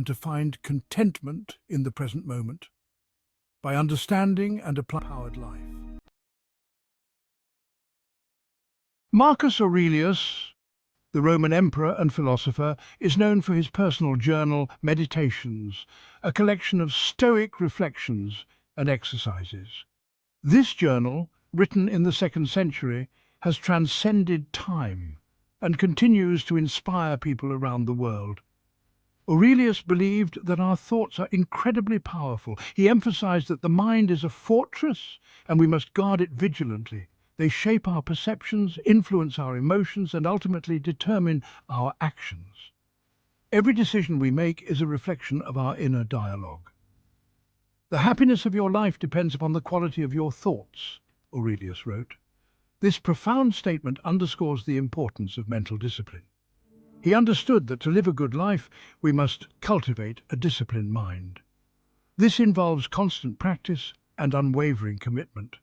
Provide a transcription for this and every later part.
and to find contentment in the present moment by understanding and applying powered life. Marcus Aurelius, the Roman emperor and philosopher, is known for his personal journal, Meditations, a collection of Stoic reflections and exercises. This journal, written in the 2nd century, has transcended time and continues to inspire people around the world. Aurelius believed that our thoughts are incredibly powerful. He emphasized that the mind is a fortress and we must guard it vigilantly. They shape our perceptions, influence our emotions, and ultimately determine our actions. Every decision we make is a reflection of our inner dialogue. The happiness of your life depends upon the quality of your thoughts, Aurelius wrote. This profound statement underscores the importance of mental discipline. He understood that to live a good life, we must cultivate a disciplined mind. This involves constant practice and unwavering commitment.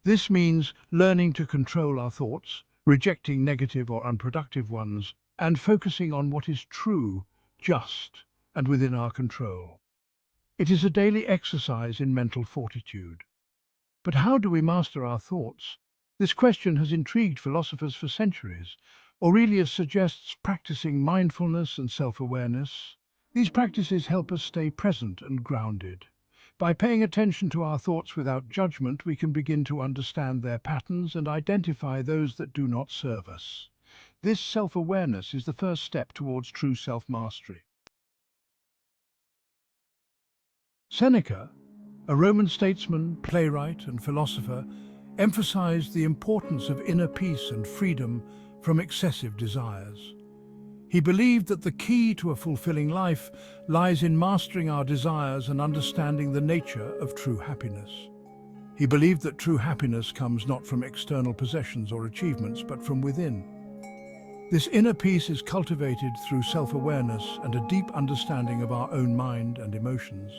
This means learning to control our thoughts, rejecting negative or unproductive ones, and focusing on what is true, just, and within our control. It is a daily exercise in mental fortitude. But how do we master our thoughts? This question has intrigued philosophers for centuries. Aurelius suggests practicing mindfulness and self-awareness. These practices help us stay present and grounded. By paying attention to our thoughts without judgment, we can begin to understand their patterns and identify those that do not serve us. This self-awareness is the first step towards true self-mastery. Seneca, a Roman statesman, playwright, and philosopher, emphasized the importance of inner peace and freedom from excessive desires. He believed that the key to a fulfilling life lies in mastering our desires and understanding the nature of true happiness. He believed that true happiness comes not from external possessions or achievements, but from within. This inner peace is cultivated through self-awareness and a deep understanding of our own mind and emotions.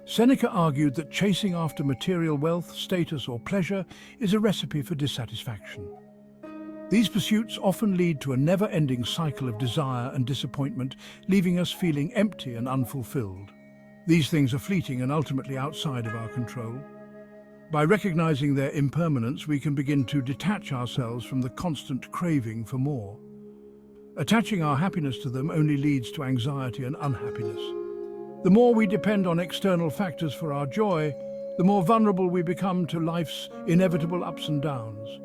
Seneca argued that chasing after material wealth, status, or pleasure is a recipe for dissatisfaction. These pursuits often lead to a never-ending cycle of desire and disappointment, leaving us feeling empty and unfulfilled. These things are fleeting and ultimately outside of our control. By recognizing their impermanence, we can begin to detach ourselves from the constant craving for more. Attaching our happiness to them only leads to anxiety and unhappiness. The more we depend on external factors for our joy, the more vulnerable we become to life's inevitable ups and downs.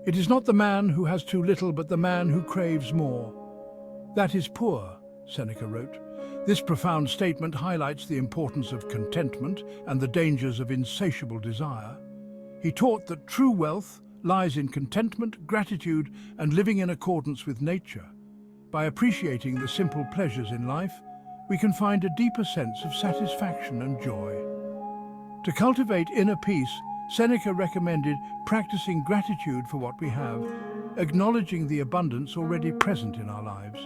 It is not the man who has too little, but the man who craves more. That is poor, Seneca wrote. This profound statement highlights the importance of contentment and the dangers of insatiable desire. He taught that true wealth lies in contentment, gratitude, and living in accordance with nature. By appreciating the simple pleasures in life, we can find a deeper sense of satisfaction and joy. To cultivate inner peace, Seneca recommended practicing gratitude for what we have, acknowledging the abundance already present in our lives,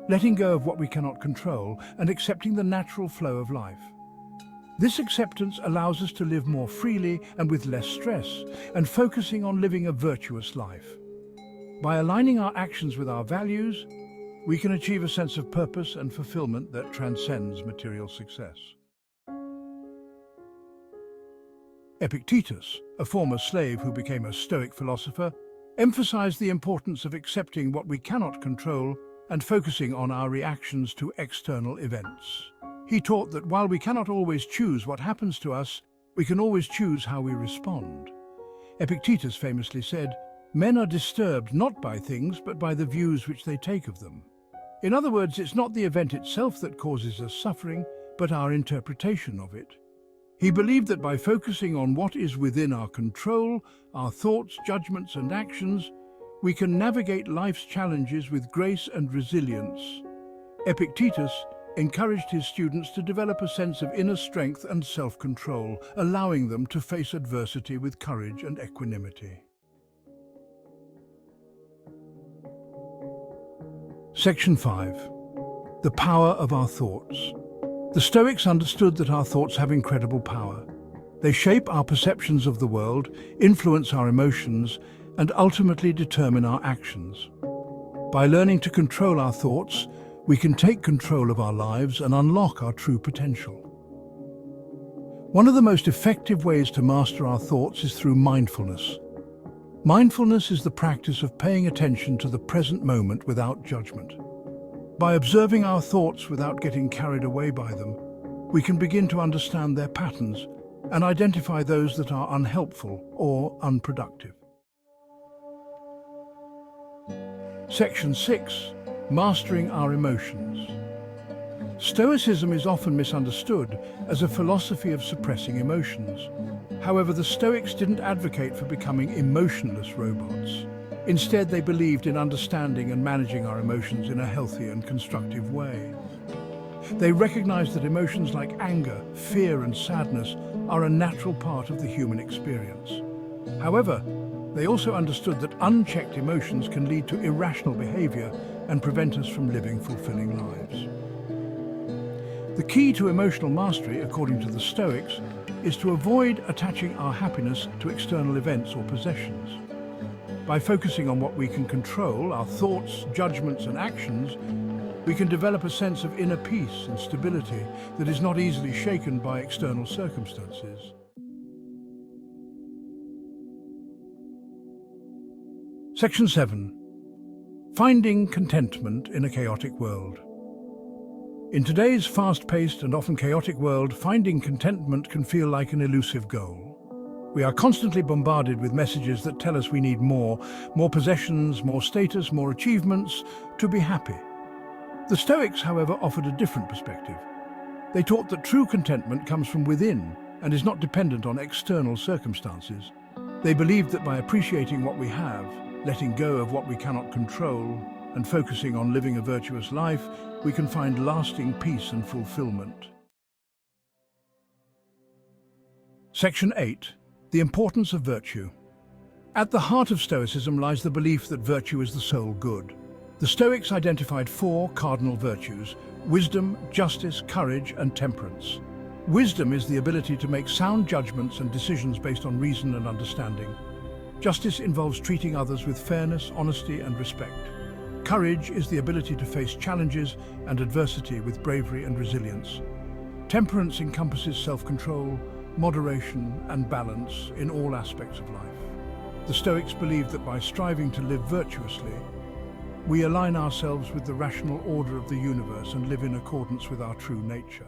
letting go of what we cannot control, and accepting the natural flow of life. This acceptance allows us to live more freely and with less stress, and focusing on living a virtuous life. By aligning our actions with our values, we can achieve a sense of purpose and fulfillment that transcends material success. Epictetus, a former slave who became a Stoic philosopher, emphasized the importance of accepting what we cannot control and focusing on our reactions to external events. He taught that while we cannot always choose what happens to us, we can always choose how we respond. Epictetus famously said, "Men are disturbed not by things, but by the views which they take of them." In other words, it's not the event itself that causes us suffering, but our interpretation of it. He believed that by focusing on what is within our control, our thoughts, judgments, and actions, we can navigate life's challenges with grace and resilience. Epictetus encouraged his students to develop a sense of inner strength and self-control, allowing them to face adversity with courage and equanimity. Section 5. The power of our thoughts. The Stoics understood that our thoughts have incredible power. They shape our perceptions of the world, influence our emotions, and ultimately determine our actions. By learning to control our thoughts, we can take control of our lives and unlock our true potential. One of the most effective ways to master our thoughts is through mindfulness. Mindfulness is the practice of paying attention to the present moment without judgment. By observing our thoughts without getting carried away by them, we can begin to understand their patterns and identify those that are unhelpful or unproductive. Section 6. Mastering our emotions. Stoicism is often misunderstood as a philosophy of suppressing emotions. However, the Stoics didn't advocate for becoming emotionless robots. Instead, they believed in understanding and managing our emotions in a healthy and constructive way. They recognized that emotions like anger, fear, and sadness are a natural part of the human experience. However, they also understood that unchecked emotions can lead to irrational behavior and prevent us from living fulfilling lives. The key to emotional mastery, according to the Stoics, is to avoid attaching our happiness to external events or possessions. By focusing on what we can control, our thoughts, judgments, and actions, we can develop a sense of inner peace and stability that is not easily shaken by external circumstances. Section 7. Finding contentment in a chaotic world. In today's fast-paced and often chaotic world, finding contentment can feel like an elusive goal. We are constantly bombarded with messages that tell us we need more possessions, more status, more achievements to be happy. The Stoics, however, offered a different perspective. They taught that true contentment comes from within and is not dependent on external circumstances. They believed that by appreciating what we have, letting go of what we cannot control, and focusing on living a virtuous life, we can find lasting peace and fulfillment. Section 8. The importance of virtue. At the heart of Stoicism lies the belief that virtue is the sole good. The Stoics identified 4 cardinal virtues: wisdom, justice, courage, and temperance. Wisdom is the ability to make sound judgments and decisions based on reason and understanding. Justice involves treating others with fairness, honesty, and respect. Courage is the ability to face challenges and adversity with bravery and resilience. Temperance encompasses self-control, moderation, and balance in all aspects of life. The Stoics believed that by striving to live virtuously, we align ourselves with the rational order of the universe and live in accordance with our true nature.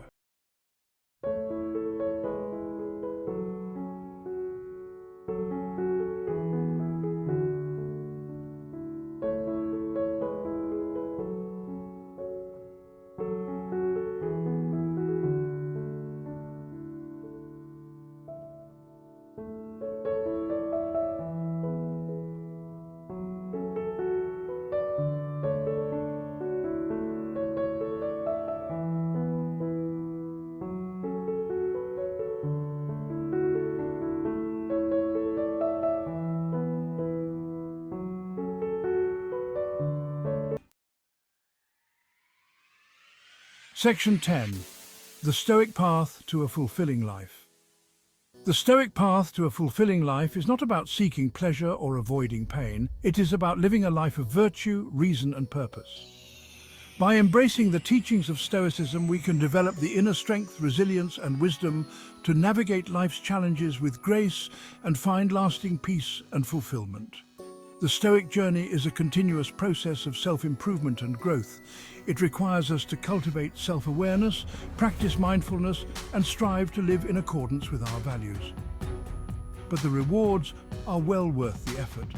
Section 10. The Stoic Path to a Fulfilling Life. The Stoic path to a fulfilling life is not about seeking pleasure or avoiding pain. It is about living a life of virtue, reason, and purpose. By embracing the teachings of Stoicism, we can develop the inner strength, resilience, and wisdom to navigate life's challenges with grace and find lasting peace and fulfillment. The Stoic journey is a continuous process of self-improvement and growth. It requires us to cultivate self-awareness, practice mindfulness, and strive to live in accordance with our values. But the rewards are well worth the effort.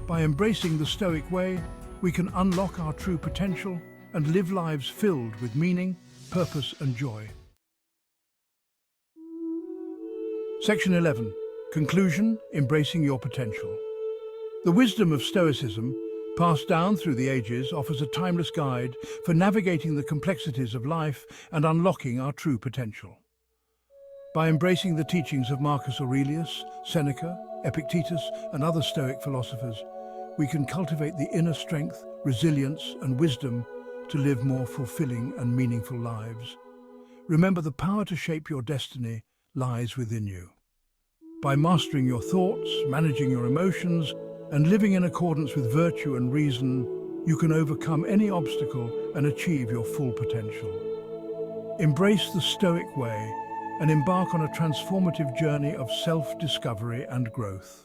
By embracing the Stoic way, we can unlock our true potential and live lives filled with meaning, purpose, and joy. Section 11. Conclusion: Embracing your potential. The wisdom of Stoicism, passed down through the ages, offers a timeless guide for navigating the complexities of life and unlocking our true potential. By embracing the teachings of Marcus Aurelius, Seneca, Epictetus, and other Stoic philosophers, we can cultivate the inner strength, resilience, and wisdom to live more fulfilling and meaningful lives. Remember, the power to shape your destiny lies within you. By mastering your thoughts, managing your emotions, and living in accordance with virtue and reason, you can overcome any obstacle and achieve your full potential. Embrace the Stoic way and embark on a transformative journey of self-discovery and growth.